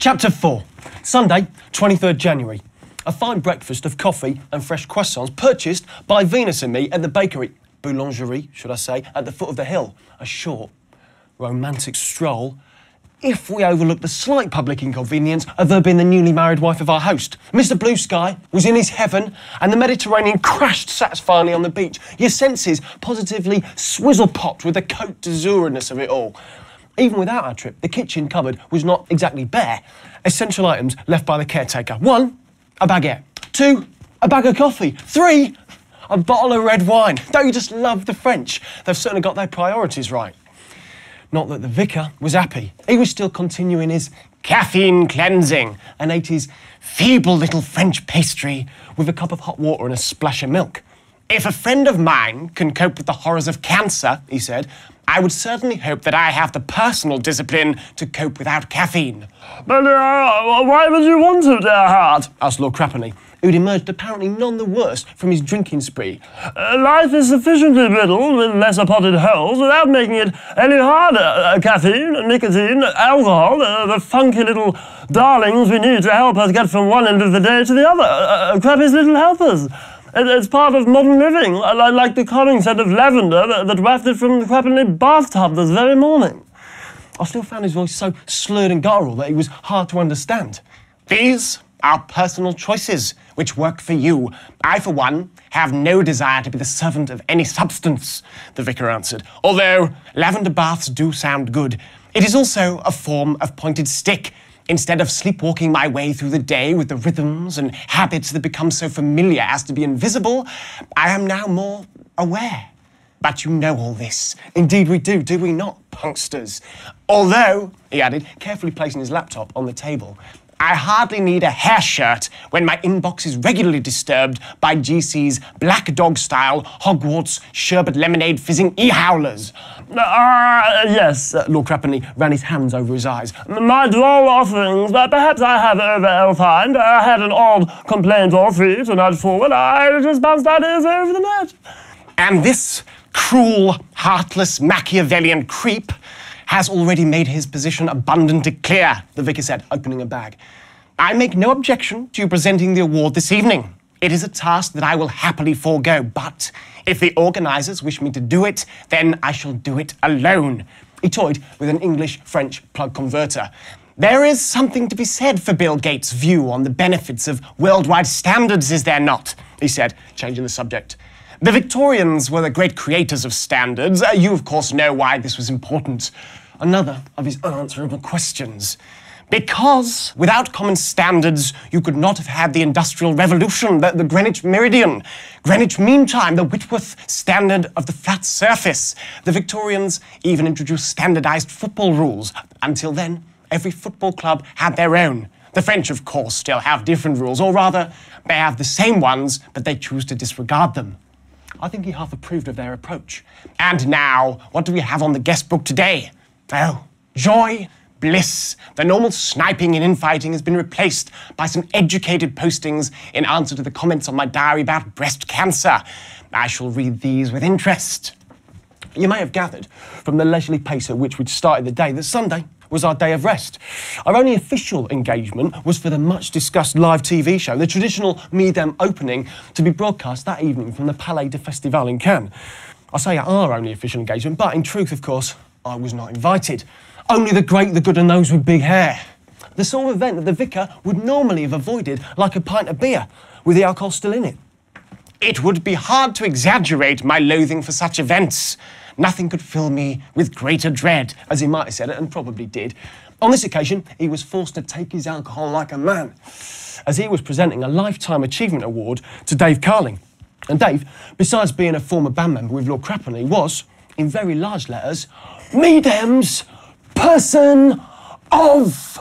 Chapter 4. Sunday, 23rd January. A fine breakfast of coffee and fresh croissants purchased by Venus and me at the bakery, boulangerie, should I say, at the foot of the hill. A short, romantic stroll, if we overlook the slight public inconvenience of her being the newly married wife of our host. Mr. Blue Sky was in his heaven, and the Mediterranean crashed satisfyingly on the beach. Your senses positively swizzle-popped with the Côte d'Azureness of it all. Even without our trip, the kitchen cupboard was not exactly bare. Essential items left by the caretaker. 1, a baguette. 2, a bag of coffee. 3, a bottle of red wine. Don't you just love the French? They've certainly got their priorities right. Not that the vicar was happy. He was still continuing his caffeine cleansing and ate his feeble little French pastry with a cup of hot water and a splash of milk. If a friend of mine can cope with the horrors of cancer, he said, I would certainly hope that I have the personal discipline to cope without caffeine. But why would you want to, dear heart? Asked Lord Crappeney, who'd emerged apparently none the worse from his drinking spree. Life is sufficiently riddled with lesser potted holes without making it any harder. Caffeine, nicotine, alcohol, the funky little darlings we need to help us get from one end of the day to the other. Crappy's little helpers. It's part of modern living, like the calming scent of lavender that wafted from the Crappeney bathtub this very morning. I still found his voice so slurred and guttural that it was hard to understand. These are personal choices which work for you. I, for one, have no desire to be the servant of any substance, the vicar answered. Although lavender baths do sound good, it is also a form of pointed stick. Instead of sleepwalking my way through the day with the rhythms and habits that become so familiar as to be invisible, I am now more aware. But you know all this. Indeed we do we not, punksters? Although, he added, carefully placing his laptop on the table, I hardly need a hair shirt when my inbox is regularly disturbed by GC's black dog-style Hogwarts sherbet lemonade fizzing e-howlers. Yes, Lord Crappeney ran his hands over his eyes. My droll offerings, but perhaps I have over-elfined. I had an odd complaint or three to nudge forward. I just bounced ideas over the net. And this cruel, heartless, Machiavellian creep has already made his position abundantly clear, the vicar said, opening a bag. I make no objection to you presenting the award this evening. It is a task that I will happily forego, but if the organisers wish me to do it, then I shall do it alone. He toyed with an English-French plug converter. There is something to be said for Bill Gates' view on the benefits of worldwide standards, is there not? He said, changing the subject. The Victorians were the great creators of standards. You, of course, know why this was important. Another of his unanswerable questions. Because without common standards, you could not have had the Industrial Revolution, the Greenwich Meridian, Greenwich Mean Time, the Whitworth Standard of the flat surface. The Victorians even introduced standardized football rules. Until then, every football club had their own. The French, of course, still have different rules, or rather, they have the same ones, but they choose to disregard them. I think he half approved of their approach. And now, what do we have on the guest book today? Oh, joy, bliss. The normal sniping and infighting has been replaced by some educated postings in answer to the comments on my diary about breast cancer. I shall read these with interest. You may have gathered from the leisurely pace at which we'd started the day that Sunday was our day of rest. Our only official engagement was for the much-discussed live TV show, the traditional Me-Them opening, to be broadcast that evening from the Palais de Festival in Cannes. I say our only official engagement, but in truth, of course, I was not invited. Only the great, the good and those with big hair. The sort of event that the vicar would normally have avoided like a pint of beer, with the alcohol still in it. It would be hard to exaggerate my loathing for such events. Nothing could fill me with greater dread, as he might have said it, and probably did. On this occasion, he was forced to take his alcohol like a man, as he was presenting a Lifetime Achievement Award to Dave Carling. And Dave, besides being a former band member with Lord Crappeney, was, in very large letters, Me-Them's Person of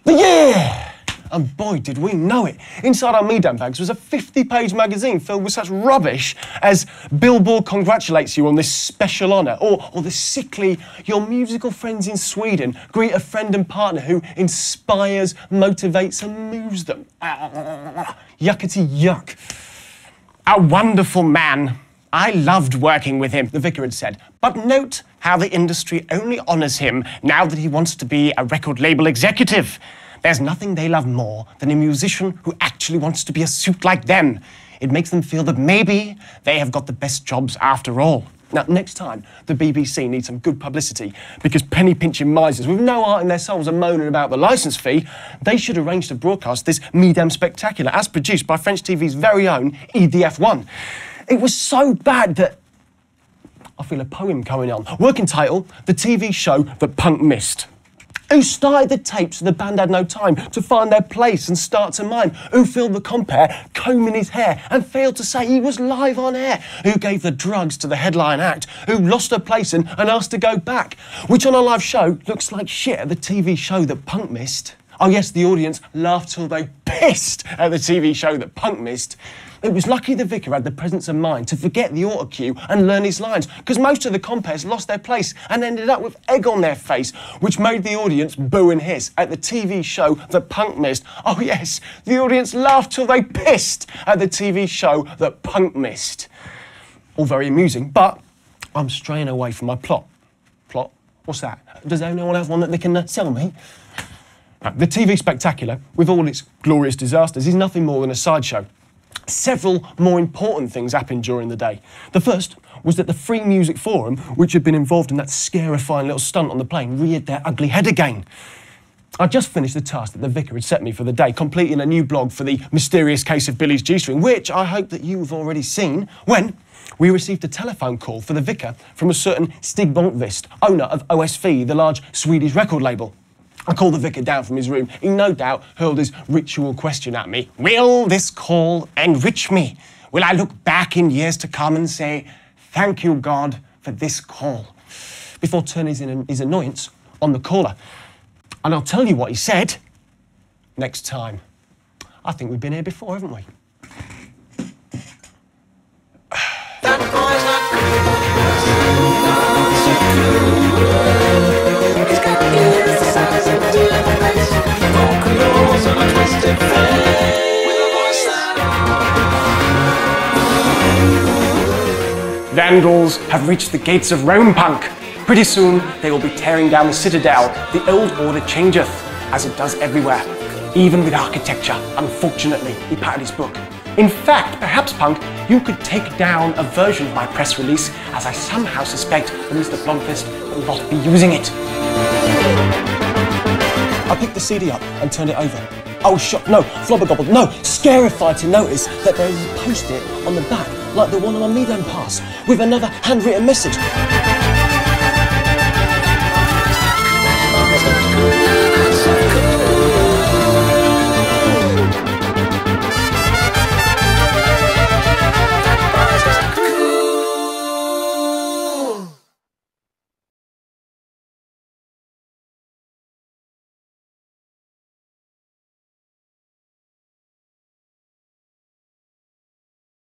the Year. And boy, did we know it. Inside our Me-Dem bags was a 50-page magazine filled with such rubbish as Billboard congratulates you on this special honour, or the sickly, your musical friends in Sweden greet a friend and partner who inspires, motivates and moves them. Yuckety yuck. A wonderful man. I loved working with him, the vicar had said. But note how the industry only honours him now that he wants to be a record label executive. There's nothing they love more than a musician who actually wants to be a suit like them. It makes them feel that maybe they have got the best jobs after all. Now, next time, the BBC needs some good publicity because penny-pinching misers with no heart in their souls are moaning about the licence fee. They should arrange to broadcast this Midem Spectacular as produced by French TV's very own EDF1. It was so bad that I feel a poem coming on. Working title, The TV Show That Punk Missed. Who started the tapes so the band had no time to find their place and start to mime? Who filled the compere, combing his hair and failed to say he was live on air? Who gave the drugs to the headline act? Who lost her place and asked to go back? Which on a live show looks like shit at the TV show that Punk missed? Oh yes, the audience laughed till they pissed at the TV show that Punk missed. It was lucky the vicar had the presence of mind to forget the auto-cue and learn his lines, because most of the compares lost their place and ended up with egg on their face, which made the audience boo and hiss at the TV show that Punk missed. Oh yes, the audience laughed till they pissed at the TV show that Punk missed. All very amusing, but I'm straying away from my plot. Plot? What's that? Does anyone have one that they can sell me? The TV Spectacular, with all its glorious disasters, is nothing more than a sideshow. Several more important things happened during the day. The first was that the Free Music Forum, which had been involved in that scarifying little stunt on the plane, reared their ugly head again. I just finished the task that the vicar had set me for the day, completing a new blog for the mysterious case of Billy's G-string, which I hope that you've already seen, when we received a telephone call for the vicar from a certain Stig Bonkvist, owner of OSV, the large Swedish record label. I called the vicar down from his room. He no doubt hurled his ritual question at me. Will this call enrich me? Will I look back in years to come and say, thank you, God, for this call? Before turning his annoyance on the caller. And I'll tell you what he said next time. I think we've been here before, haven't we? That boy's not good. He's got ears the size of diamonds, vocals on a twisted face, with a voice that... Vandals have reached the gates of Rome, punk. Pretty soon, they will be tearing down the citadel. The old order changeth, as it does everywhere. Even with architecture, unfortunately, he patted his book. In fact, perhaps, punk, you could take down a version of my press release, as I somehow suspect that Mr. Blomqvist will not be using it. I picked the CD up and turned it over. I was shocked, no, flobbergobbled, no, scarified to notice that there is a post-it on the back, like the one on my Midem pass, with another handwritten message.